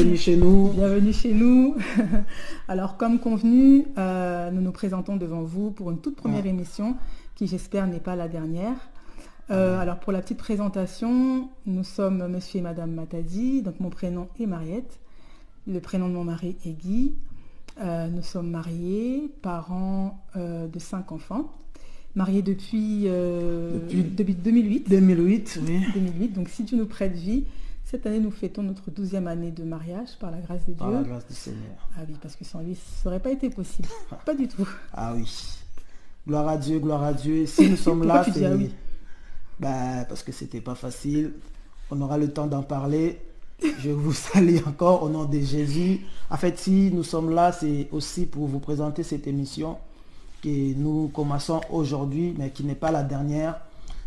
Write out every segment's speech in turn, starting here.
Bienvenue chez nous. Bienvenue chez nous. Alors, comme convenu, nous nous présentons devant vous pour une toute première émission qui, j'espère, n'est pas la dernière. Alors, pour la petite présentation, nous sommes monsieur et madame Matadi, donc mon prénom est Mariette, le prénom de mon mari est Guy. Nous sommes mariés, parents de 5 enfants. Mariés depuis 2008. 2008, oui. 2008, donc si Dieu nous prête vie, cette année nous fêtons notre 12e année de mariage par la grâce de Dieu. Par la grâce du Seigneur. Ah oui, parce que sans lui, ça n'aurait pas été possible. Pas du tout. Ah oui. Gloire à Dieu, gloire à Dieu. Et si nous sommes là, c'est oui. Parce que c'était pas facile. On aura le temps d'en parler. Je vous salue encore au nom de Jésus. En fait, si nous sommes là, c'est aussi pour vous présenter cette émission que nous commençons aujourd'hui, mais qui n'est pas la dernière.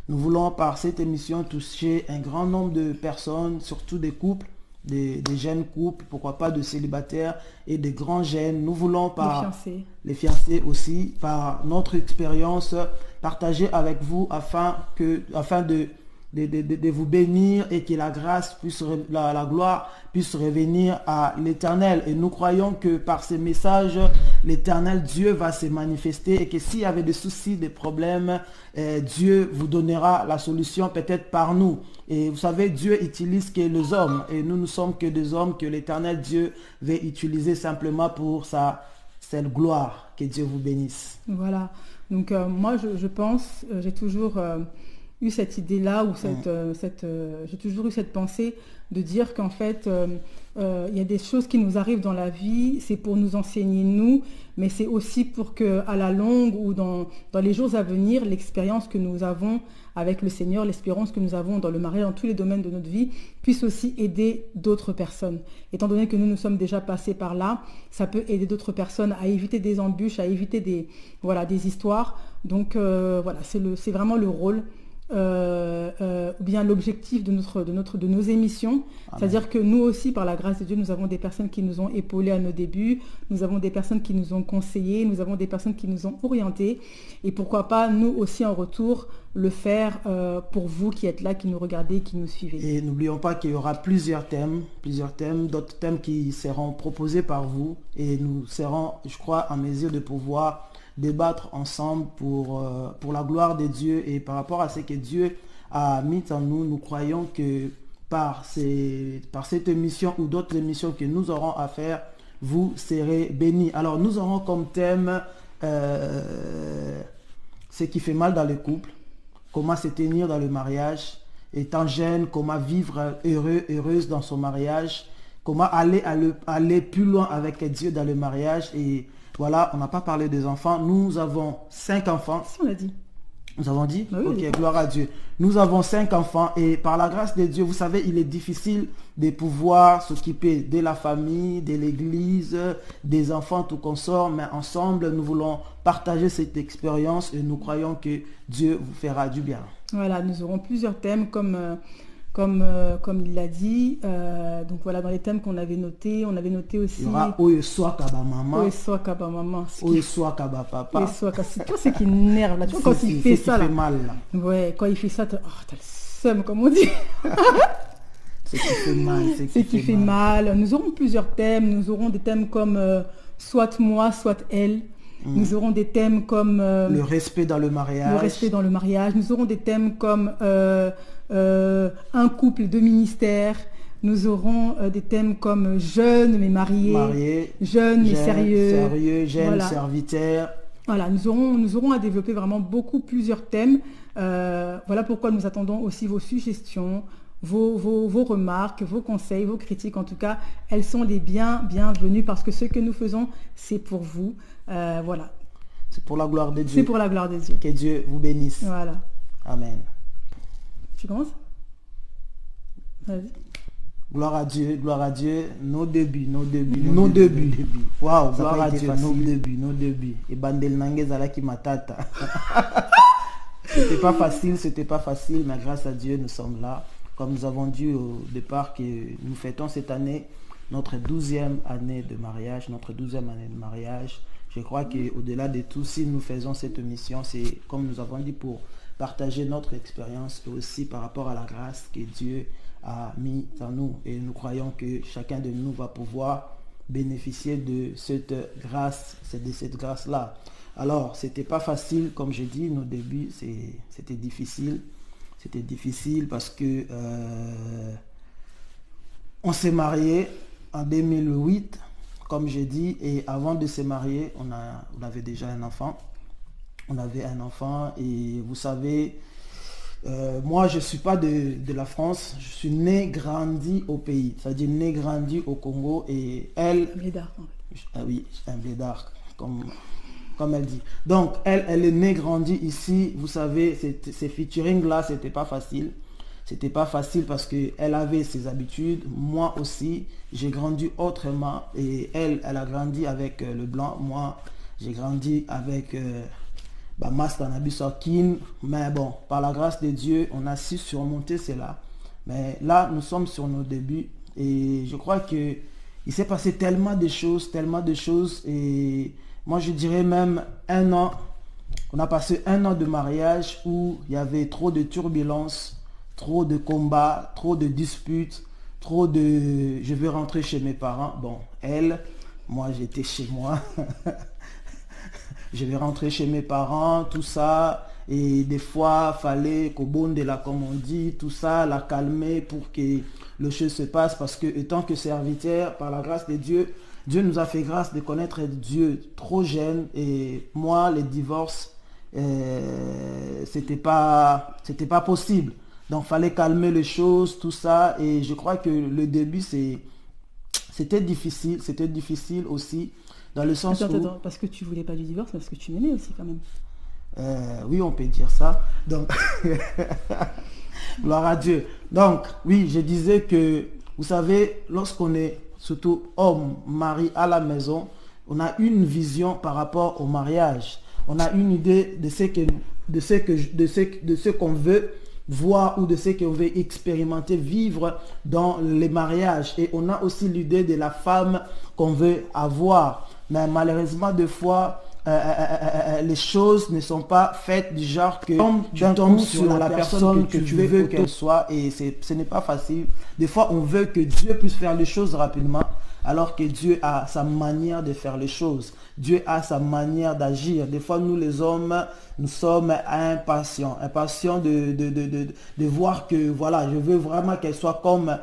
Nous voulons par cette émission toucher un grand nombre de personnes, surtout des couples, des jeunes couples, pourquoi pas de célibataires et des grands jeunes. Nous voulons par les fiancés aussi, par notre expérience, partager avec vous afin de vous bénir et que la grâce puisse, la gloire puisse revenir à l'Éternel. Et nous croyons que par ces messages, l'Éternel Dieu va se manifester et que s'il y avait des soucis, des problèmes, Dieu vous donnera la solution peut-être par nous. Et vous savez, Dieu utilise que les hommes et nous ne sommes que des hommes que l'Éternel Dieu veut utiliser simplement pour cette gloire. Que Dieu vous bénisse. Voilà. Donc moi je pense, j'ai toujours eu cette idée-là, ou j'ai toujours eu cette pensée de dire qu'en fait, il y a des choses qui nous arrivent dans la vie, c'est pour nous enseigner nous, mais c'est aussi pour que, à la longue ou dans les jours à venir, l'expérience que nous avons avec le Seigneur, l'espérance que nous avons dans le mariage, dans tous les domaines de notre vie, puisse aussi aider d'autres personnes. Étant donné que nous sommes déjà passés par là, ça peut aider d'autres personnes à éviter des embûches, à éviter des histoires. Donc voilà, c'est vraiment le rôle. Ou bien l'objectif de nos émissions. Amen. C'est-à-dire que nous aussi, par la grâce de Dieu, nous avons des personnes qui nous ont épaulés à nos débuts, nous avons des personnes qui nous ont conseillés, nous avons des personnes qui nous ont orientés, et pourquoi pas nous aussi en retour le faire pour vous qui êtes là, qui nous regardez, qui nous suivez. Et n'oublions pas qu'il y aura plusieurs thèmes, d'autres thèmes qui seront proposés par vous, et nous serons, je crois, en mesure de pouvoir débattre ensemble pour la gloire de Dieu et par rapport à ce que Dieu a mis en nous. Nous croyons que par cette émission ou d'autres émissions que nous aurons à faire, vous serez bénis. Alors nous aurons comme thème ce qui fait mal dans le couple, comment se tenir dans le mariage, étant jeune, comment vivre heureuse dans son mariage, comment aller plus loin avec Dieu dans le mariage. Et voilà, on n'a pas parlé des enfants. Nous avons 5 enfants. Si, on l'a dit. Nous avons dit? Oui, ok, gloire à Dieu. Nous avons 5 enfants et par la grâce de Dieu, vous savez, il est difficile de pouvoir s'occuper de la famille, de l'église, des enfants, tout consort, mais ensemble, nous voulons partager cette expérience et nous croyons que Dieu vous fera du bien. Voilà, nous aurons plusieurs thèmes comme il l'a dit. Donc voilà, dans les thèmes qu'on avait notés, on avait noté aussi... Il y aura Oyesoa Kaba Maman. Oyesoa Kaba Maman. Oyesoa Kaba Papa. Oyesoa Kaba... C'est toi, c'est qui énerve là. Tu vois, quand il fait ça, là. Fait mal, là. Ouais, quand il fait ça, t'as le seum, comme on dit. C'est qui fait mal. C'est qui fait mal. Nous aurons plusieurs thèmes. Nous aurons des thèmes comme soit moi, soit elle. Nous aurons des thèmes comme... le respect dans le mariage. Le respect dans le mariage. Nous aurons des thèmes comme un couple de ministères. Nous aurons des thèmes comme jeune mais marié, jeune mais sérieux. Jeune, voilà. Serviteur. Voilà, nous aurons à développer vraiment plusieurs thèmes. Voilà pourquoi nous attendons aussi vos suggestions, vos remarques, vos conseils, vos critiques. En tout cas, elles sont les bienvenues parce que ce que nous faisons, c'est pour vous. Voilà. C'est pour la gloire de Dieu. C'est pour la gloire de Dieu. Que Dieu vous bénisse. Voilà. Amen. Tu commences? Vas-y. Gloire à Dieu, nos débuts. Waouh, gloire à Dieu, nos débuts. Et bandel nange zalaki matata. C'était pas facile, mais grâce à Dieu, nous sommes là. Comme nous avons dit au départ que nous fêtons cette année notre 12e année de mariage, Je crois qu'au-delà de tout, si nous faisons cette mission, c'est comme nous avons dit pour partager notre expérience et aussi par rapport à la grâce que Dieu a mis en nous. Et nous croyons que chacun de nous va pouvoir bénéficier de cette grâce, de cette grâce-là. Alors, c'était pas facile, comme je dis, nos débuts, c'était difficile. C'était difficile parce que on s'est marié en 2008, comme j'ai dit, et avant de se marier, on avait déjà un enfant. On avait un enfant et vous savez, moi je ne suis pas de la France, je suis né, grandi au pays, c'est-à-dire né, grandi au Congo et elle... Un blédard. Ah oui, un blédard, comme elle dit. Donc elle est née, grandie ici, vous savez, ces featuring-là, c'était pas facile. C'était pas facile parce qu'elle avait ses habitudes, moi aussi, j'ai grandi autrement et elle a grandi avec le blanc, moi j'ai grandi avec Master Nabisokin, mais bon, par la grâce de Dieu, on a su surmonter cela. Mais là, nous sommes sur nos débuts et je crois que il s'est passé tellement de choses et moi je dirais même un an, on a passé un an de mariage où il y avait trop de turbulences, trop de combats, trop de disputes, trop de... Je veux rentrer chez mes parents. Bon, moi j'étais chez moi. Je vais rentrer chez mes parents, tout ça. Et des fois, fallait qu'au bon de la, comme on dit, tout ça, la calmer pour que le chose se passe. Parce que, étant que serviteur, par la grâce de Dieu, Dieu nous a fait grâce de connaître Dieu trop jeune. Et moi, les divorces, c'était pas possible. Donc, fallait calmer les choses, tout ça. Et je crois que le début, c'était difficile aussi. Dans le sens où... Attends, parce que tu voulais pas du divorce, parce que tu m'aimais aussi quand même. Oui, on peut dire ça. Donc, gloire à Dieu. Donc, oui, je disais que, vous savez, lorsqu'on est surtout homme, mari à la maison, on a une vision par rapport au mariage. On a une idée de ce qu'on veut voir ou de ce qu'on veut expérimenter, vivre dans les mariages. Et on a aussi l'idée de la femme qu'on veut avoir. Mais malheureusement, des fois, les choses ne sont pas faites du genre que tu tombes sur la personne que tu veux qu'elle soit et ce n'est pas facile. Des fois, on veut que Dieu puisse faire les choses rapidement alors que Dieu a sa manière de faire les choses. Dieu a sa manière d'agir. Des fois, nous les hommes, nous sommes impatients de voir que, voilà, je veux vraiment qu'elle soit comme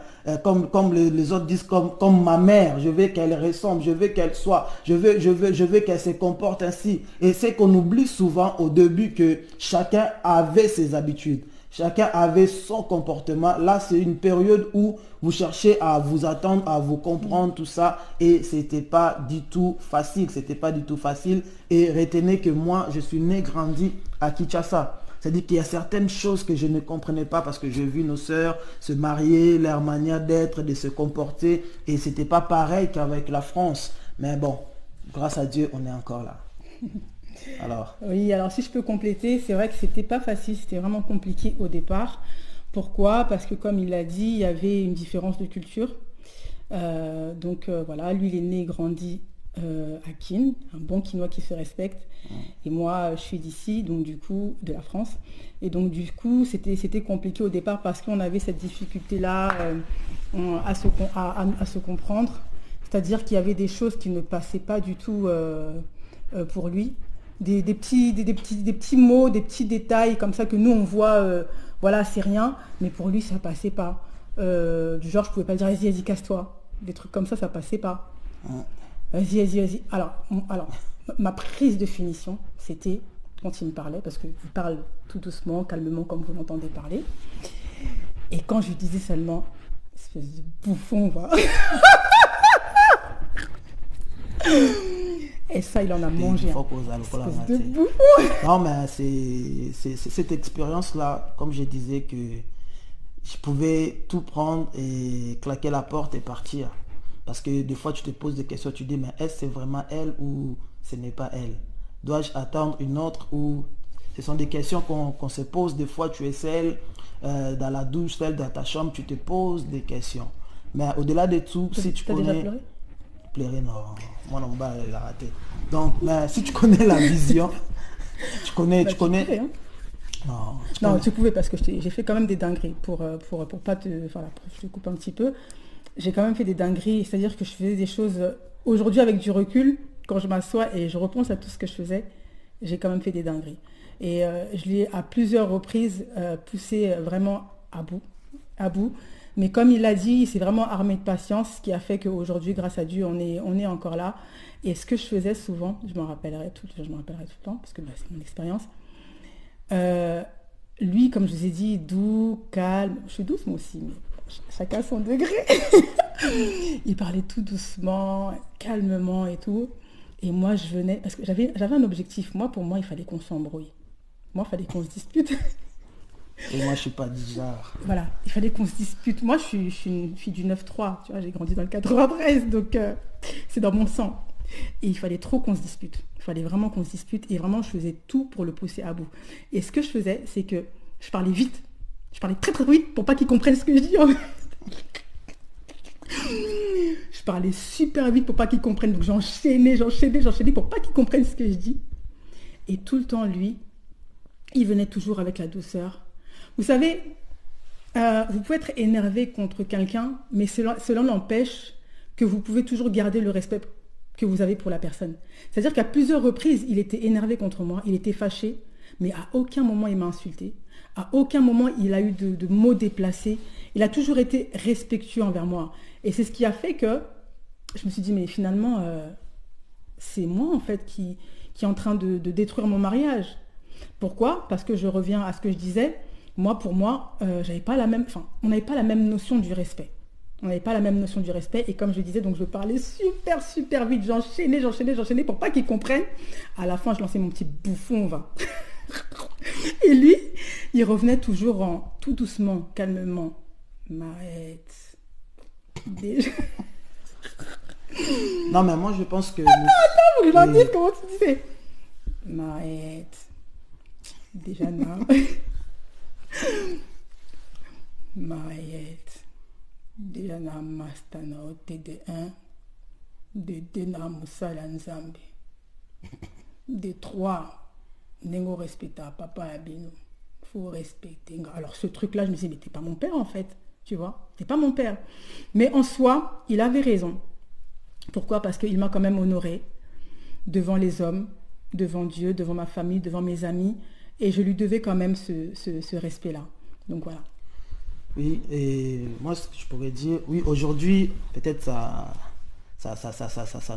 les autres disent, comme ma mère. Je veux qu'elle ressemble, je veux qu'elle soit, je veux qu'elle se comporte ainsi. Et c'est qu'on oublie souvent au début que chacun avait ses habitudes. Chacun avait son comportement. Là, c'est une période où vous cherchez à vous attendre, à vous comprendre, tout ça. Et c'était pas du tout facile. C'était pas du tout facile. Et retenez que moi, je suis né, grandi à Kinshasa. C'est-à-dire qu'il y a certaines choses que je ne comprenais pas parce que j'ai vu nos sœurs se marier, leur manière d'être, de se comporter. Et c'était pas pareil qu'avec la France. Mais bon, grâce à Dieu, on est encore là. Alors. Oui, alors si je peux compléter, c'est vrai que c'était pas facile, c'était vraiment compliqué au départ. Pourquoi? Parce que comme il l'a dit, il y avait une différence de culture. Voilà, lui il est né et grandi à Kin, un bon Kinois qui se respecte. Et moi je suis d'ici, donc du coup de la France. Et donc du coup c'était compliqué au départ parce qu'on avait cette difficulté-là à se comprendre. C'est-à-dire qu'il y avait des choses qui ne passaient pas du tout pour lui. Des petits mots, des petits détails comme ça que nous on voit, voilà, c'est rien, mais pour lui ça passait pas. Du genre je pouvais pas dire vas-y casse-toi, des trucs comme ça passait pas. Vas-y. Alors ma prise de finition c'était quand il me parlait, parce qu'il parle tout doucement, calmement comme vous l'entendez parler, et quand je lui disais seulement espèce de bouffon va. Et ça, il en a mangé. Non, mais c'est cette expérience-là, comme je disais, que je pouvais tout prendre et claquer la porte et partir. Parce que des fois, tu te poses des questions, tu dis, mais est-ce que c'est vraiment elle ou ce n'est pas elle? Dois-je attendre une autre ou... Ce sont des questions qu'on se pose. Des fois, tu es seul dans la douche, seul dans ta chambre, tu te poses des questions. Mais au-delà de tout, si tu connais... Déjà pleuré? Pleurer, non. Moi, non, il a raté. Donc, si tu connais la vision, tu connais... Pleurer, hein. Non, Non, tu pouvais parce que j'ai fait quand même des dingueries pour pas te... Voilà, je te coupe un petit peu. J'ai quand même fait des dingueries, c'est-à-dire que je faisais des choses... Aujourd'hui, avec du recul, quand je m'assois et je repense à tout ce que je faisais, j'ai quand même fait des dingueries. Et je l'ai à plusieurs reprises poussé vraiment à bout, à bout. Mais comme il l'a dit, il s'est vraiment armé de patience, ce qui a fait qu'aujourd'hui, grâce à Dieu, on est encore là. Et ce que je faisais souvent, je m'en rappellerai tout le temps, parce que bah, c'est mon expérience. Lui, comme je vous ai dit, doux, calme. Je suis douce moi aussi, mais chacun son degré. Il parlait tout doucement, calmement et tout. Et moi, je venais, parce que j'avais un objectif. Moi, pour moi, il fallait qu'on s'embrouille. Moi, il fallait qu'on se dispute. Et moi, je suis pas du genre. Voilà, il fallait qu'on se dispute. Moi, je suis une fille du 9-3, tu vois, j'ai grandi dans le 93, donc c'est dans mon sang. Et il fallait trop qu'on se dispute. Il fallait vraiment qu'on se dispute. Et vraiment, je faisais tout pour le pousser à bout. Et ce que je faisais, c'est que je parlais vite. Je parlais très très vite pour pas qu'il comprenne ce que je dis. Je parlais super vite pour pas qu'il comprenne. Donc j'enchaînais pour pas qu'il comprenne ce que je dis. Et tout le temps, lui, il venait toujours avec la douceur. Vous savez, vous pouvez être énervé contre quelqu'un, mais cela n'empêche que vous pouvez toujours garder le respect que vous avez pour la personne. C'est-à-dire qu'à plusieurs reprises, il était énervé contre moi, il était fâché, mais à aucun moment il m'a insulté, à aucun moment il a eu de mots déplacés, il a toujours été respectueux envers moi. Et c'est ce qui a fait que je me suis dit, mais finalement, c'est moi en fait qui est en train de détruire mon mariage. Pourquoi ? Parce que je reviens à ce que je disais, pour moi, on n'avait pas la même notion du respect. On n'avait pas la même notion du respect. Et comme je disais, donc je parlais super vite. J'enchaînais pour pas qu'ils comprennent. À la fin, je lançais mon petit bouffon, va. Et lui, il revenait toujours en tout doucement, calmement. M'arrête. Déjà. Non, mais moi, je pense que... Attends, faut que je leur dise comment tu disais. M'arrête. Déjà, non. M'arrête. Déjà na mastana o TD1, de 2 na musala nzambe, de 3 nengo respecta papa abino, faut respecter. Alors ce truc là je me suis dit mais t'es pas mon père en fait, tu vois, t'es pas mon père. Mais en soi il avait raison. Pourquoi ? Parce qu'il m'a quand même honoré devant les hommes, devant Dieu, devant ma famille, devant mes amis, et je lui devais quand même ce respect là. Donc voilà. Oui, et moi, ce que je pourrais dire, oui, aujourd'hui, peut-être ça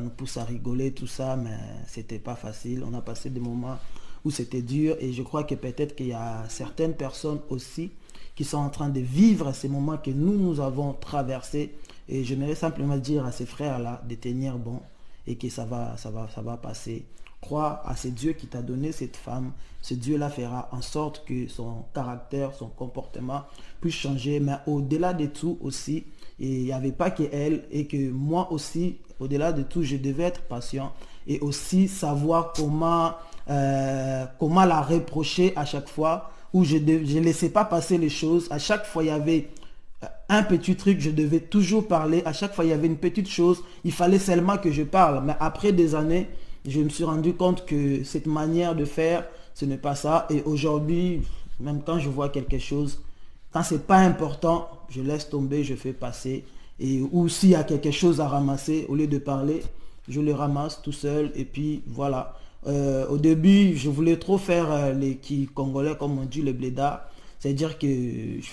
nous pousse à rigoler, tout ça, mais c'était pas facile. On a passé des moments où c'était dur, et je crois que peut-être qu'il y a certaines personnes aussi qui sont en train de vivre ces moments que nous avons traversés. Et j'aimerais simplement dire à ces frères-là de tenir bon et que ça va passer. Crois à ce Dieu qui t'a donné cette femme. Ce Dieu-là fera en sorte que son caractère, son comportement puisse changer. Mais au-delà de tout aussi, il n'y avait pas qu'elle et que moi aussi, au-delà de tout, je devais être patient et aussi savoir comment la reprocher à chaque fois où je ne laissais pas passer les choses. À chaque fois, il y avait un petit truc, je devais toujours parler. À chaque fois, il y avait une petite chose. Il fallait seulement que je parle. Mais après des années, je me suis rendu compte que cette manière de faire, ce n'est pas ça. Et aujourd'hui, même quand je vois quelque chose, quand c'est pas important, je laisse tomber, je fais passer. Et ou s'il y a quelque chose à ramasser, au lieu de parler, je le ramasse tout seul. Et puis voilà. Au début, je voulais trop faire les congolais, comme on dit, le bléda. C'est-à-dire que je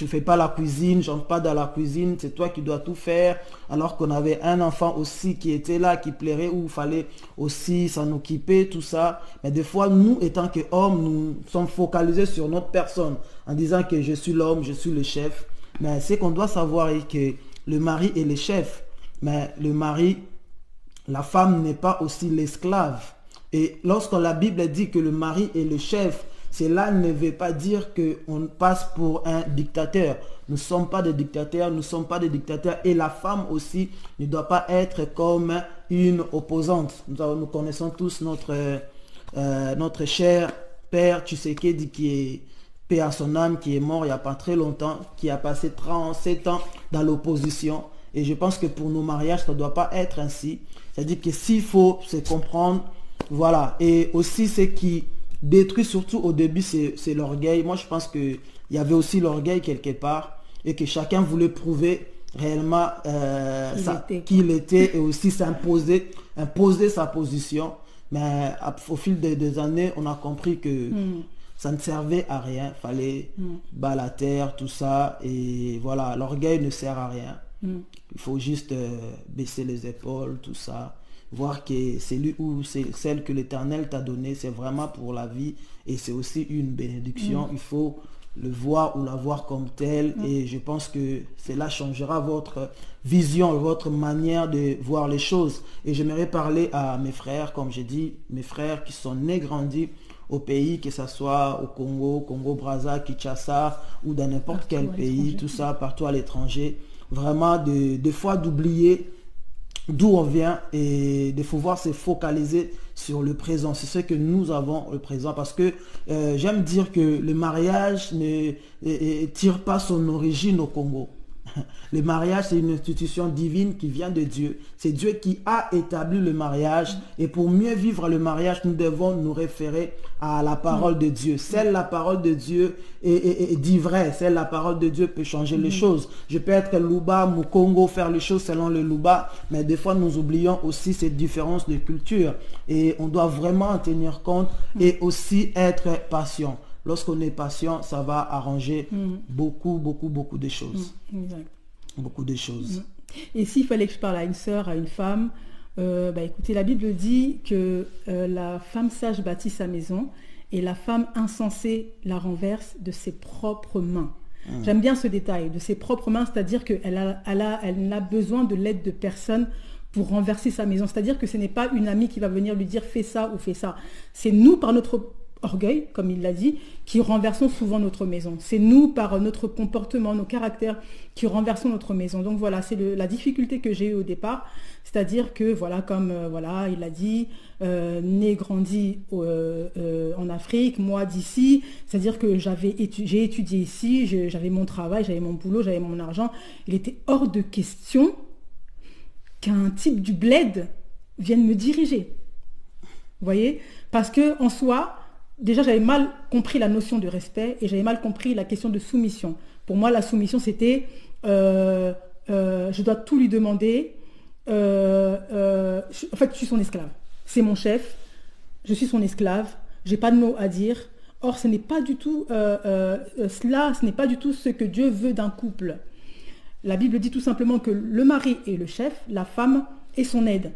fais pas la cuisine, j'entre pas dans la cuisine, c'est toi qui dois tout faire. Alors qu'on avait un enfant aussi qui était là, qui plairait, où il fallait aussi s'en occuper, tout ça. Mais des fois, nous, étant qu'hommes, nous sommes focalisés sur notre personne, en disant que je suis l'homme, je suis le chef. Mais c'est qu'on doit savoir que le mari est le chef. Mais le mari, la femme n'est pas aussi l'esclave. Et lorsque la Bible dit que le mari est le chef, cela ne veut pas dire qu'on passe pour un dictateur. Nous ne sommes pas des dictateurs, nous ne sommes pas des dictateurs. Et la femme aussi ne doit pas être comme une opposante. Nous connaissons tous notre cher père Tshisekedi qui est paix à son âme, qui est mort il n'y a pas très longtemps, qui a passé 37 ans dans l'opposition. Et je pense que pour nos mariages, ça ne doit pas être ainsi. C'est-à-dire que s'il faut se comprendre, voilà. Et aussi ce qui détruit surtout au début, c'est l'orgueil. Moi, je pense qu'il y avait aussi l'orgueil quelque part et que chacun voulait prouver réellement qui il était et aussi imposer sa position. Mais au fil des années, on a compris que ça ne servait à rien. Il fallait battre la terre, tout ça. Et voilà, l'orgueil ne sert à rien. Il faut juste baisser les épaules, tout ça. Voir que c'est lui ou c'est celle que l'Éternel t'a donnée, c'est vraiment pour la vie. Et c'est aussi une bénédiction. Il faut le voir ou la voir comme tel. Et je pense que cela changera votre vision, votre manière de voir les choses. Et j'aimerais parler à mes frères, comme j'ai dit, mes frères qui sont nés, grandis au pays, que ce soit au Congo, Congo-Brazza, Kinshasa ou dans n'importe quel pays, tout ça, partout à l'étranger. Vraiment, des fois d'oublier d'où on vient et de pouvoir se focaliser sur le présent. C'est ce que nous avons le présent parce que j'aime dire que le mariage ne tire pas son origine au Congo. Le mariage, c'est une institution divine qui vient de Dieu. C'est Dieu qui a établi le mariage. Et pour mieux vivre le mariage, nous devons nous référer à la parole de Dieu. Seule la parole de Dieu dit vrai. Seule la parole de Dieu peut changer les choses. Je peux être Luba, Mukongo, faire les choses selon le Luba. Mais des fois, nous oublions aussi cette différence de culture. Et on doit vraiment en tenir compte et aussi être patient. Lorsqu'on est patient, ça va arranger beaucoup de choses. Exact. Beaucoup de choses. Et s'il fallait que je parle à une sœur, à une femme, écoutez, la Bible dit que la femme sage bâtit sa maison et la femme insensée la renverse de ses propres mains. J'aime bien ce détail, de ses propres mains, c'est-à-dire qu'elle n'a besoin de l'aide de personne pour renverser sa maison. C'est-à-dire que ce n'est pas une amie qui va venir lui dire fais ça ou fais ça. C'est nous, par notre orgueil, comme il l'a dit, qui renversons souvent notre maison. C'est nous, par notre comportement, nos caractères, qui renversons notre maison. Donc voilà, c'est la difficulté que j'ai eue au départ. C'est-à-dire que, voilà, comme il a dit, né, grandi en Afrique, moi d'ici, c'est-à-dire que j'ai étudié ici, j'avais mon travail, j'avais mon boulot, j'avais mon argent. Il était hors de question qu'un type du bled vienne me diriger. Vous voyez? Parce que en soi, déjà, j'avais mal compris la notion de respect et j'avais mal compris la question de soumission. Pour moi, la soumission, c'était je dois tout lui demander. En fait, je suis son esclave. C'est mon chef. Je suis son esclave. J'ai pas de mots à dire. Or, ce n'est pas du tout ce n'est pas du tout ce que Dieu veut d'un couple. La Bible dit tout simplement que le mari est le chef, la femme est son aide.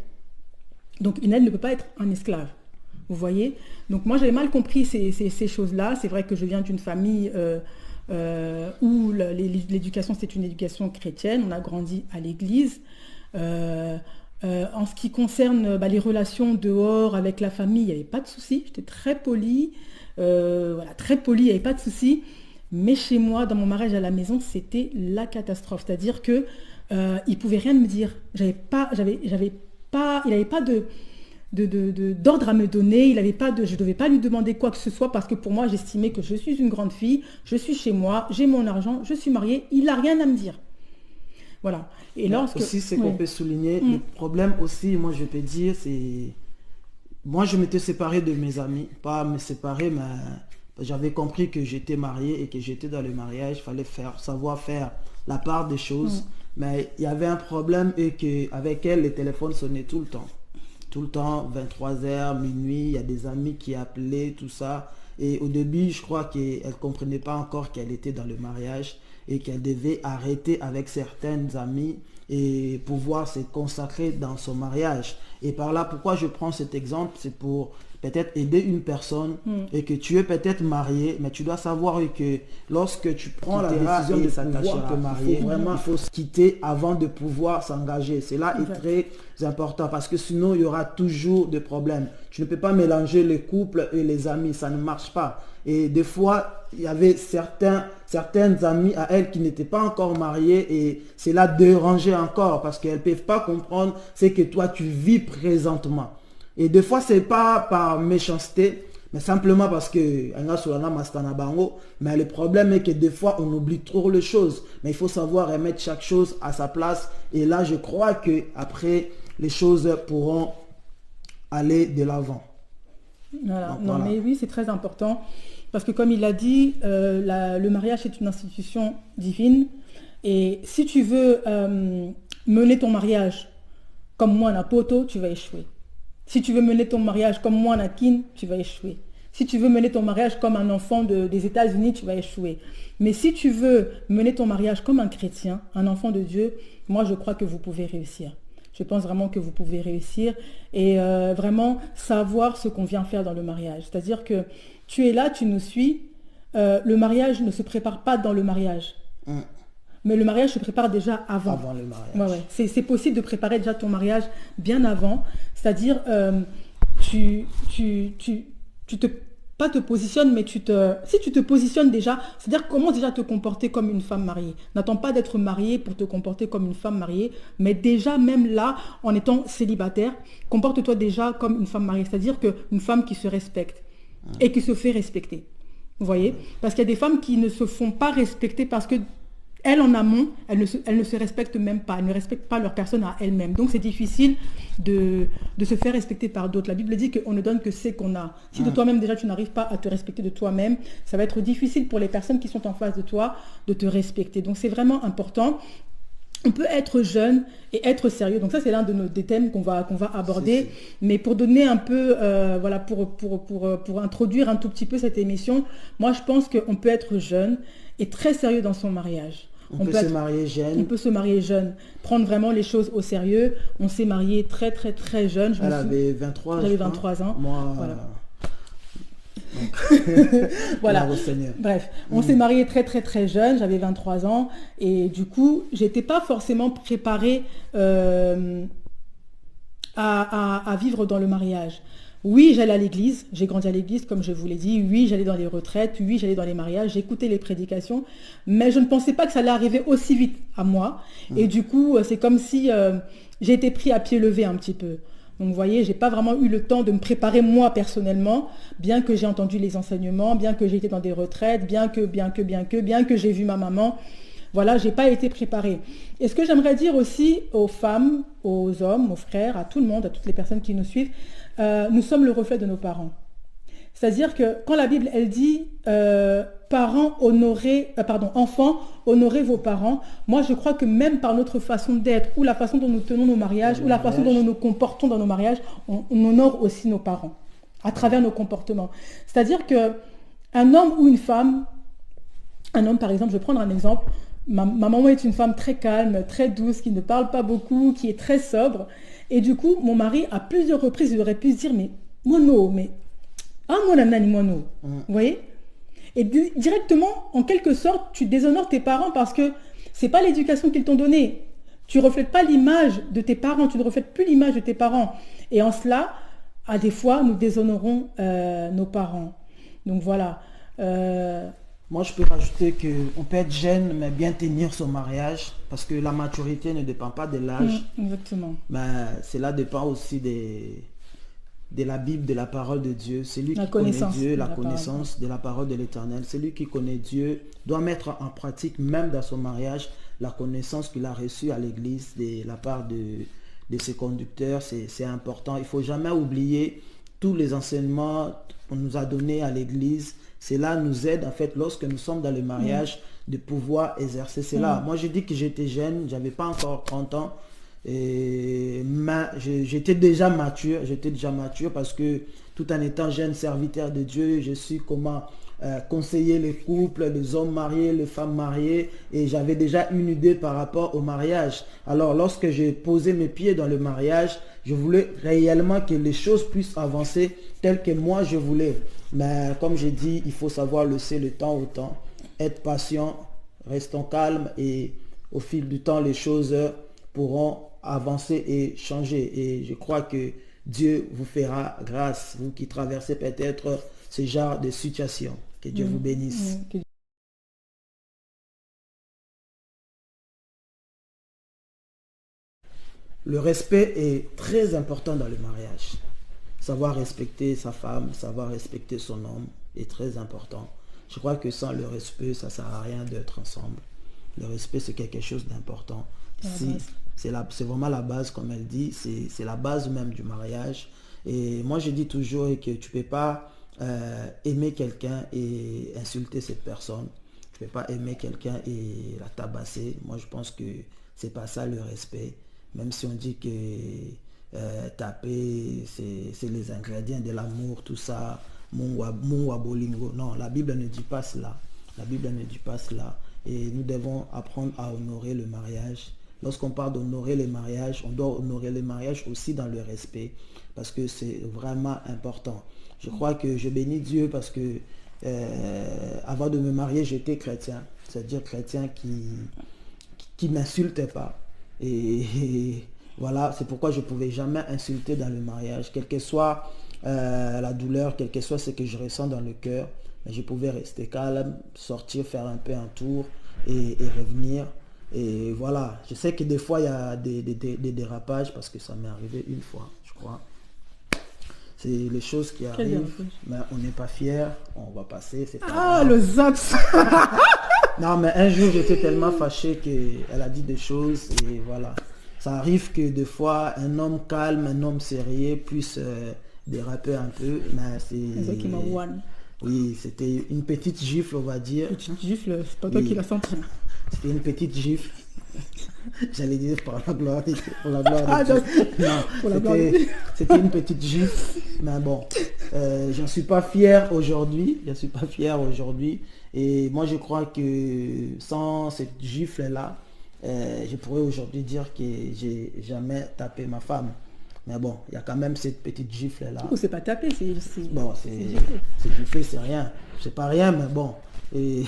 Donc, une aide ne peut pas être un esclave. Vous voyez? Donc moi j'avais mal compris ces choses-là. C'est vrai que je viens d'une famille où l'éducation c'est une éducation chrétienne. On a grandi à l'église. En ce qui concerne les relations dehors avec la famille, il n'y avait pas de souci. J'étais très polie. Très polie, il n'y avait pas de souci. Mais chez moi, dans mon mariage à la maison, c'était la catastrophe. C'est-à-dire que il ne pouvait rien me dire. Il n'avait pas d'ordre à me donner, je ne devais pas lui demander quoi que ce soit parce que pour moi j'estimais que je suis une grande fille, je suis chez moi, j'ai mon argent, je suis mariée, il n'a rien à me dire. Voilà. Et lorsque aussi c'est qu'on peut souligner, le problème aussi, moi je peux dire, c'est moi je m'étais séparé de mes amis, pas me séparer, mais j'avais compris que j'étais marié et que j'étais dans le mariage, il fallait savoir faire la part des choses, mais il y avait un problème et qu'avec elle, les téléphones sonnaient tout le temps, 23h, minuit, il y a des amis qui appelaient, tout ça. Et au début, je crois qu'elle ne comprenait pas encore qu'elle était dans le mariage et qu'elle devait arrêter avec certaines amies et pouvoir se consacrer dans son mariage. Et par là, pourquoi je prends cet exemple, c'est pour peut-être aider une personne et que tu es peut-être marié, mais tu dois savoir que lorsque tu prends la décision de s'attacher à te marier, il faut se quitter avant de pouvoir s'engager. Cela est très important parce que sinon il y aura toujours des problèmes. Tu ne peux pas mélanger les couples et les amis, ça ne marche pas. Et des fois, il y avait certaines amies à elle qui n'étaient pas encore mariées et cela dérangeait encore parce qu'elles ne peuvent pas comprendre ce que toi tu vis présentement. Et des fois, ce n'est pas par méchanceté, mais simplement parce que mais le problème est que des fois, on oublie trop les choses. Mais il faut savoir remettre chaque chose à sa place. Et là, je crois qu'après, les choses pourront aller de l'avant. Voilà. Donc, Non, voilà. mais oui, c'est très important. Parce que comme il l'a dit, le mariage est une institution divine. Et si tu veux mener ton mariage comme moi, un poteau, tu vas échouer. Si tu veux mener ton mariage comme moi, un kin, tu vas échouer. Si tu veux mener ton mariage comme un enfant des États-Unis, tu vas échouer. Mais si tu veux mener ton mariage comme un chrétien, un enfant de Dieu, moi je crois que vous pouvez réussir. Je pense vraiment que vous pouvez réussir et vraiment savoir ce qu'on vient faire dans le mariage. C'est-à-dire que tu es là, tu nous suis. Le mariage ne se prépare pas dans le mariage. Mais le mariage se prépare déjà avant. Avant le mariage. Ouais, ouais. C'est possible de préparer déjà ton mariage bien avant. C'est-à-dire, tu te, pas te positionnes, mais si tu te positionnes déjà, c'est-à-dire comment déjà te comporter comme une femme mariée. N'attends pas d'être mariée pour te comporter comme une femme mariée, mais déjà même là, en étant célibataire, comporte-toi déjà comme une femme mariée. C'est-à-dire qu'une femme qui se respecte et qui se fait respecter. Vous voyez? Parce qu'il y a des femmes qui ne se font pas respecter parce que elles, en amont, elles ne se respectent même pas. Elles ne respectent pas leur personne à elles-mêmes. Donc, c'est difficile de se faire respecter par d'autres. La Bible dit qu'on ne donne que ce qu'on a. Si de toi-même, déjà, tu n'arrives pas à te respecter de toi-même, ça va être difficile pour les personnes qui sont en face de toi de te respecter. Donc, c'est vraiment important. On peut être jeune et être sérieux. Donc ça, c'est l'un des thèmes qu'on va aborder. Mais pour donner un peu, voilà, pour introduire un tout petit peu cette émission, moi, je pense qu'on peut être jeune et très sérieux dans son mariage. On peut se marier jeune. On peut se marier jeune. Prendre vraiment les choses au sérieux. On s'est marié très, très, très jeune. Elle avait 23 ans. J'avais 23 ans. Moi, voilà. Voilà. Bref, on s'est marié très très très jeune, j'avais 23 ans et du coup, j'étais pas forcément préparée à vivre dans le mariage. Oui, j'allais à l'église, j'ai grandi à l'église comme je vous l'ai dit, oui, j'allais dans les retraites, oui, j'allais dans les mariages, j'écoutais les prédications, mais je ne pensais pas que ça allait arriver aussi vite à moi. Et du coup, c'est comme si j'ai été pris à pied levé un petit peu. Donc vous voyez, j'ai pas vraiment eu le temps de me préparer moi personnellement, bien que j'ai entendu les enseignements, bien que j'ai été dans des retraites, bien que j'ai vu ma maman. Voilà, j'ai pas été préparée. Et ce que j'aimerais dire aussi aux femmes, aux hommes, aux frères, à tout le monde, à toutes les personnes qui nous suivent, nous sommes le reflet de nos parents. C'est-à-dire que quand la Bible, elle dit enfants, honorez vos parents. Moi, je crois que même par notre façon d'être, ou la façon dont nous tenons nos mariages, ou la façon dont nous nous comportons dans nos mariages, on honore aussi nos parents, à travers nos comportements. C'est-à-dire qu'un homme ou une femme, un homme par exemple, je vais prendre un exemple, ma maman est une femme très calme, très douce, qui ne parle pas beaucoup, qui est très sobre. Et du coup, mon mari, à plusieurs reprises, il aurait pu se dire, mais moi non, mais... Ah, moi nanani, moi non. Vous voyez? Et directement, en quelque sorte, tu déshonores tes parents parce que c'est pas l'éducation qu'ils t'ont donnée. Tu reflètes pas l'image de tes parents, tu ne reflètes plus l'image de tes parents. Et en cela, à des fois, nous déshonorons nos parents. Donc voilà. Moi, je peux rajouter qu'on peut être jeune, mais bien tenir son mariage, parce que la maturité ne dépend pas de l'âge. Exactement. Mais cela dépend aussi de la Bible, de la parole de Dieu. Celui qui connaît Dieu, la connaissance de la parole de l'Éternel. Celui qui connaît Dieu doit mettre en pratique, même dans son mariage, la connaissance qu'il a reçue à l'église de la part de ses conducteurs. C'est important. Il ne faut jamais oublier tous les enseignements qu'on nous a donnés à l'église. Cela nous aide, en fait, lorsque nous sommes dans le mariage, de pouvoir exercer cela. Moi, je dis que j'étais jeune, je n'avais pas encore 30 ans. Et j'étais déjà mature parce que tout en étant jeune serviteur de Dieu, je suis comment conseiller les couples, les hommes mariés, les femmes mariées, et j'avais déjà une idée par rapport au mariage. Alors lorsque j'ai posé mes pieds dans le mariage, je voulais réellement que les choses puissent avancer telles que moi je voulais. Mais comme j'ai dit, il faut savoir laisser le temps au temps, être patient, restons calmes, et au fil du temps les choses pourront avancer et changer. Et je crois que Dieu vous fera grâce, vous qui traversez peut-être ce genre de situation. Que Dieu vous bénisse. Le respect est très important dans le mariage. Savoir respecter sa femme, savoir respecter son homme est très important. Je crois que sans le respect, ça ne sert à rien d'être ensemble. Le respect, c'est quelque chose d'important. C'est vraiment la base, comme elle dit, c'est la base même du mariage. Et moi, je dis toujours que tu ne peux pas aimer quelqu'un et insulter cette personne. Tu ne peux pas aimer quelqu'un et la tabasser. Moi, je pense que c'est pas ça le respect. Même si on dit que taper, c'est les ingrédients de l'amour, tout ça. Mungwa bolingo. Non, la Bible ne dit pas cela. La Bible ne dit pas cela. Et nous devons apprendre à honorer le mariage. Lorsqu'on parle d'honorer les mariages, on doit honorer les mariages aussi dans le respect. Parce que c'est vraiment important. Je crois que je bénis Dieu parce que avant de me marier, j'étais chrétien. C'est-à-dire chrétien qui n'insultait pas. Et voilà, c'est pourquoi je ne pouvais jamais insulter dans le mariage. Quelle que soit la douleur, quel que soit ce que je ressens dans le cœur, mais je pouvais rester calme, sortir, faire un peu un tour et revenir. Et voilà, je sais que des fois il y a des dérapages parce que ça m'est arrivé une fois, je crois. C'est les choses qui arrivent, mais on n'est pas fiers, on va passer. C'est pas grave. Le zaps. Non, mais un jour j'étais tellement fâché qu'elle a dit des choses et voilà. Ça arrive que des fois un homme calme, un homme sérieux puisse déraper un peu, mais c'est... Oui, c'était une petite gifle, on va dire. Petite gifle, c'est pas toi qui l'as senti. C'était une petite gifle. J'allais dire pour la gloire de Dieu. Pour la gloire de Dieu. Non, c'était une petite gifle. Mais bon, j'en suis pas fier aujourd'hui. Je suis pas fier aujourd'hui. Et moi, je crois que sans cette gifle-là, je pourrais aujourd'hui dire que j'ai jamais tapé ma femme. Mais bon, il y a quand même cette petite gifle-là. Ou c'est pas tapé, c'est... Bon, c'est giflé, c'est rien. C'est pas rien, mais bon. Et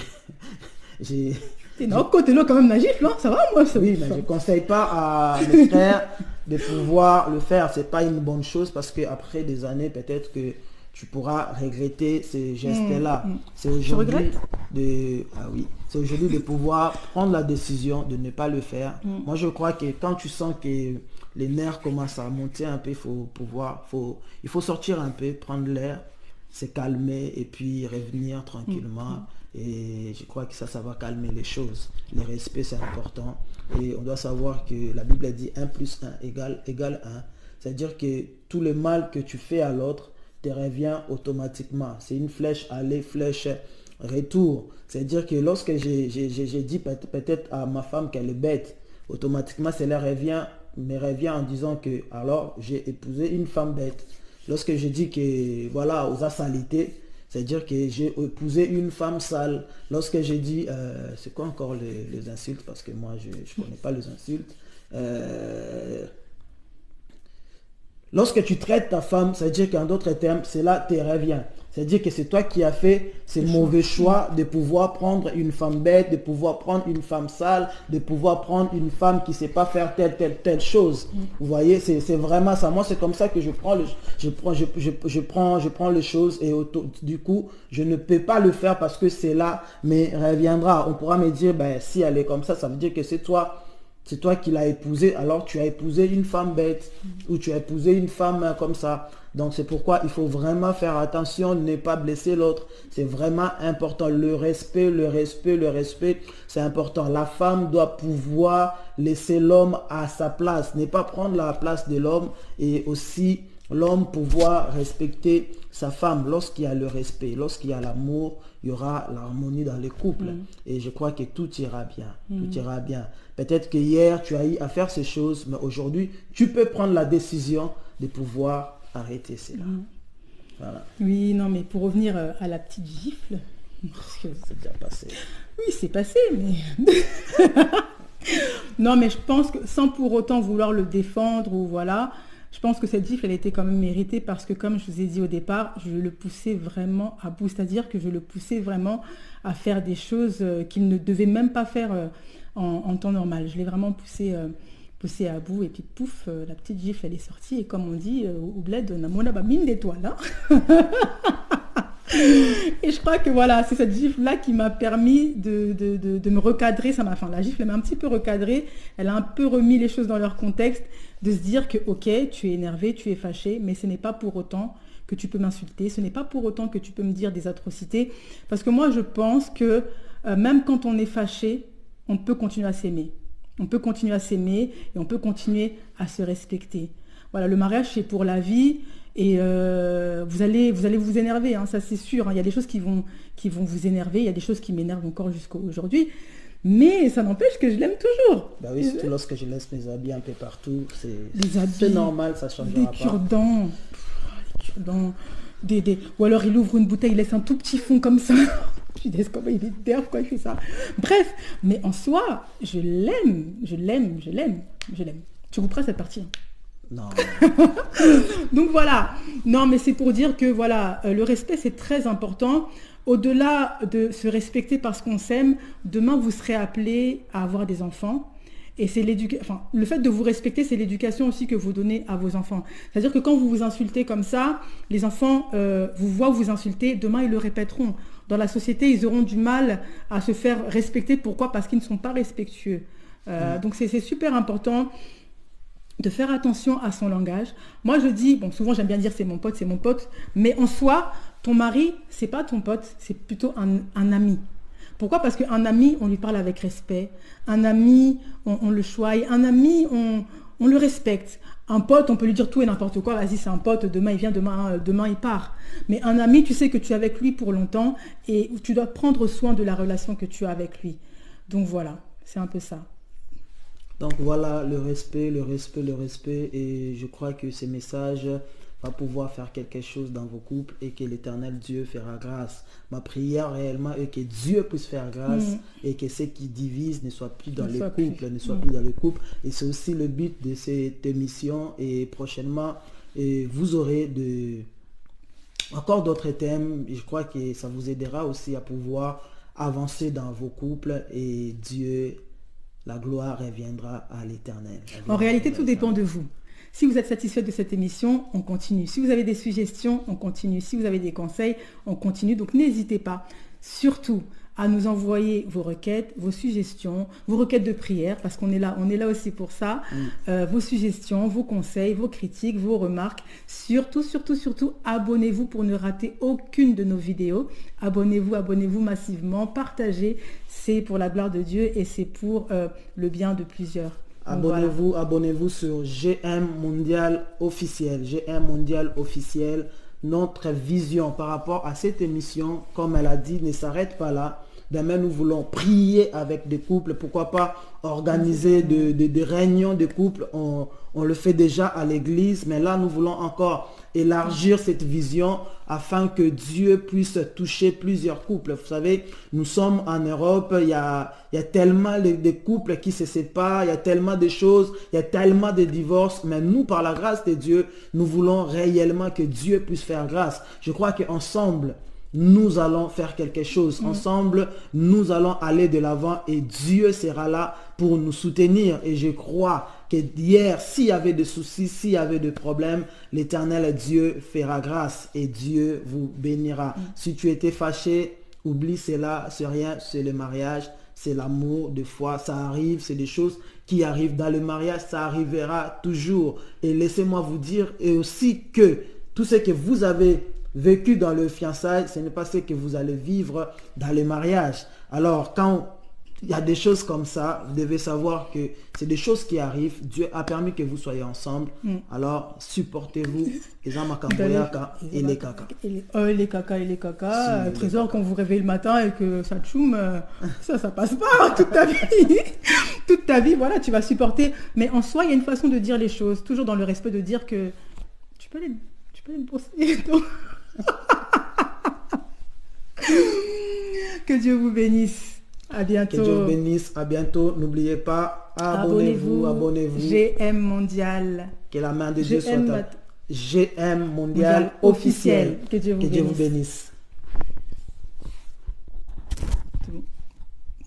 j'ai... Non, côté-là quand même la gifle, hein, ça va moi ça. Oui, mais je ne conseille pas à mes frères de pouvoir le faire. C'est pas une bonne chose parce qu'après des années, peut-être que tu pourras regretter ces gestes-là. C'est aujourd'hui c'est aujourd'hui de pouvoir prendre la décision de ne pas le faire. Moi, je crois que quand tu sens que les nerfs commencent à monter un peu, il faut sortir un peu, prendre l'air, se calmer et puis revenir tranquillement. Et je crois que ça va calmer les choses. Le respect, c'est important. Et on doit savoir que la Bible dit 1 plus 1 égale 1. C'est-à-dire que tout le mal que tu fais à l'autre te revient automatiquement. C'est une flèche aller, flèche retour. C'est-à-dire que lorsque j'ai dit peut-être à ma femme qu'elle est bête, automatiquement, cela me revient en disant que alors j'ai épousé une femme bête. Lorsque je dis que voilà, aux salité, c'est-à-dire que j'ai épousé une femme sale. Lorsque j'ai dit, c'est quoi encore les insultes? Parce que moi, je ne connais pas les insultes. Lorsque tu traites ta femme, c'est-à-dire qu'en d'autres termes, cela te revient. C'est-à-dire que c'est toi qui as fait ce mauvais choix de pouvoir prendre une femme bête, de pouvoir prendre une femme sale, de pouvoir prendre une femme qui ne sait pas faire telle chose. Vous voyez, c'est vraiment ça. Moi, c'est comme ça que je prends les choses et du coup, je ne peux pas le faire parce que cela me reviendra. On pourra me dire, ben, si elle est comme ça veut dire que c'est toi qui l'as épousée, alors tu as épousé une femme bête ou tu as épousé une femme comme ça. Donc c'est pourquoi il faut vraiment faire attention, ne pas blesser l'autre. C'est vraiment important. Le respect, c'est important. La femme doit pouvoir laisser l'homme à sa place, ne pas prendre la place de l'homme, et aussi l'homme pouvoir respecter sa femme. Lorsqu'il y a le respect, lorsqu'il y a l'amour, il y aura l'harmonie dans les couples. Et je crois que tout ira bien. Tout ira bien. Peut-être que hier, tu as eu à faire ces choses, mais aujourd'hui, tu peux prendre la décision de pouvoir arrêter cela. Voilà. Oui, non, mais pour revenir à la petite gifle... C'est déjà passé. Oui, c'est passé, mais... Non, mais je pense que sans pour autant vouloir le défendre ou voilà... Je pense que cette gifle, elle était quand même méritée parce que, comme je vous ai dit au départ, je le poussais vraiment à bout. C'est-à-dire que je le poussais vraiment à faire des choses qu'il ne devait même pas faire en temps normal. Je l'ai vraiment poussé à bout et puis pouf, la petite gifle, elle est sortie. Et comme on dit, au bled, on a mon mine d'étoiles. Hein. Et je crois que voilà, c'est cette gifle-là qui m'a permis de me recadrer. La gifle, elle m'a un petit peu recadré. Elle a un peu remis les choses dans leur contexte, de se dire que ok, tu es énervé, tu es fâché, mais ce n'est pas pour autant que tu peux m'insulter, ce n'est pas pour autant que tu peux me dire des atrocités. Parce que moi, je pense que même quand on est fâché, on peut continuer à s'aimer. On peut continuer à s'aimer et on peut continuer à se respecter. Voilà, le mariage, c'est pour la vie. Et vous allez vous énerver, hein, ça c'est sûr. Hein. Il y a des choses qui vont vous énerver, il y a des choses qui m'énervent encore jusqu'à aujourd'hui. Mais ça n'empêche que je l'aime toujours. Bah oui, surtout lorsque je laisse mes habits un peu partout, Les habits, c'est normal, ça ne changera pas. Cure-dents, ou alors il ouvre une bouteille, il laisse un tout petit fond comme ça. Je dis, comment il est derrière, pourquoi il fait ça? Bref, mais en soi, je l'aime. Tu couperas cette partie. Non. Donc voilà. Non, mais c'est pour dire que voilà, le respect, c'est très important. Au-delà de se respecter parce qu'on s'aime, demain, vous serez appelé à avoir des enfants. Et c'est le fait de vous respecter, c'est l'éducation aussi que vous donnez à vos enfants. C'est-à-dire que quand vous vous insultez comme ça, les enfants vous voient vous insulter, demain ils le répéteront. Dans la société, ils auront du mal à se faire respecter. Pourquoi? Parce qu'ils ne sont pas respectueux. Donc c'est super important de faire attention à son langage. Moi je dis, bon souvent j'aime bien dire c'est mon pote, mais en soi, ton mari, c'est pas ton pote, c'est plutôt un ami. Pourquoi? Parce qu'un ami, on lui parle avec respect. Un ami, on le choisit. Un ami, on le respecte. Un pote, on peut lui dire tout et n'importe quoi. Vas-y, c'est un pote, demain il vient, demain il part. Mais un ami, tu sais que tu es avec lui pour longtemps et tu dois prendre soin de la relation que tu as avec lui. Donc voilà, c'est un peu ça. Donc voilà, le respect. Et je crois que ces messages va pouvoir faire quelque chose dans vos couples et que l'Éternel Dieu fera grâce. Ma prière réellement est que Dieu puisse faire grâce et que ce qui divise ne soit plus dans le couple, Et c'est aussi le but de cette émission. Et prochainement, vous aurez encore d'autres thèmes. Et je crois que ça vous aidera aussi à pouvoir avancer dans vos couples et Dieu, la gloire reviendra à l'Éternel. En réalité, tout dépend de vous. Si vous êtes satisfait de cette émission, on continue. Si vous avez des suggestions, on continue. Si vous avez des conseils, on continue. Donc n'hésitez pas, surtout, à nous envoyer vos requêtes, vos suggestions, vos requêtes de prière, parce qu'on est là aussi pour ça. Vos suggestions, vos conseils, vos critiques, vos remarques. Surtout, abonnez-vous pour ne rater aucune de nos vidéos. Abonnez-vous massivement, partagez. C'est pour la gloire de Dieu et c'est pour le bien de plusieurs. Abonnez-vous sur GM Mondial Officiel. GM Mondial Officiel. Notre vision par rapport à cette émission, comme elle a dit, ne s'arrête pas là. Demain, nous voulons prier avec des couples. Pourquoi pas organiser des réunions de couples. On le fait déjà à l'église, mais là, nous voulons encore élargir cette vision afin que Dieu puisse toucher plusieurs couples. Vous savez, nous sommes en Europe, il y a tellement de couples qui se séparent, il y a tellement de choses, il y a tellement de divorces, mais nous, par la grâce de Dieu, nous voulons réellement que Dieu puisse faire grâce. Je crois qu'ensemble, nous allons faire quelque chose. Ensemble, nous allons aller de l'avant et Dieu sera là pour nous soutenir. Et je crois que hier, s'il y avait des soucis, s'il y avait des problèmes, l'Éternel Dieu fera grâce et Dieu vous bénira. Si tu étais fâché, oublie cela, c'est rien, c'est le mariage, c'est l'amour, des fois ça arrive, c'est des choses qui arrivent dans le mariage, ça arrivera toujours. Et laissez-moi vous dire et aussi que tout ce que vous avez vécu dans le fiançailles, ce n'est pas ce que vous allez vivre dans le mariage. Alors, quand il y a des choses comme ça, vous devez savoir que c'est des choses qui arrivent. Dieu a permis que vous soyez ensemble. Alors, supportez-vous. Et les caca. Trésor, quand vous réveillez le matin et que ça tchoum, ça passe pas toute ta vie. Toute ta vie, voilà, tu vas supporter. Mais en soi, il y a une façon de dire les choses. Toujours dans le respect de dire que tu peux les brosser. Que Dieu vous bénisse. À bientôt. Que Dieu vous bénisse. À bientôt. N'oubliez pas, abonnez-vous. GM Mondial. Que la main de Dieu soit à GM Mondial officiel. Que Dieu vous bénisse.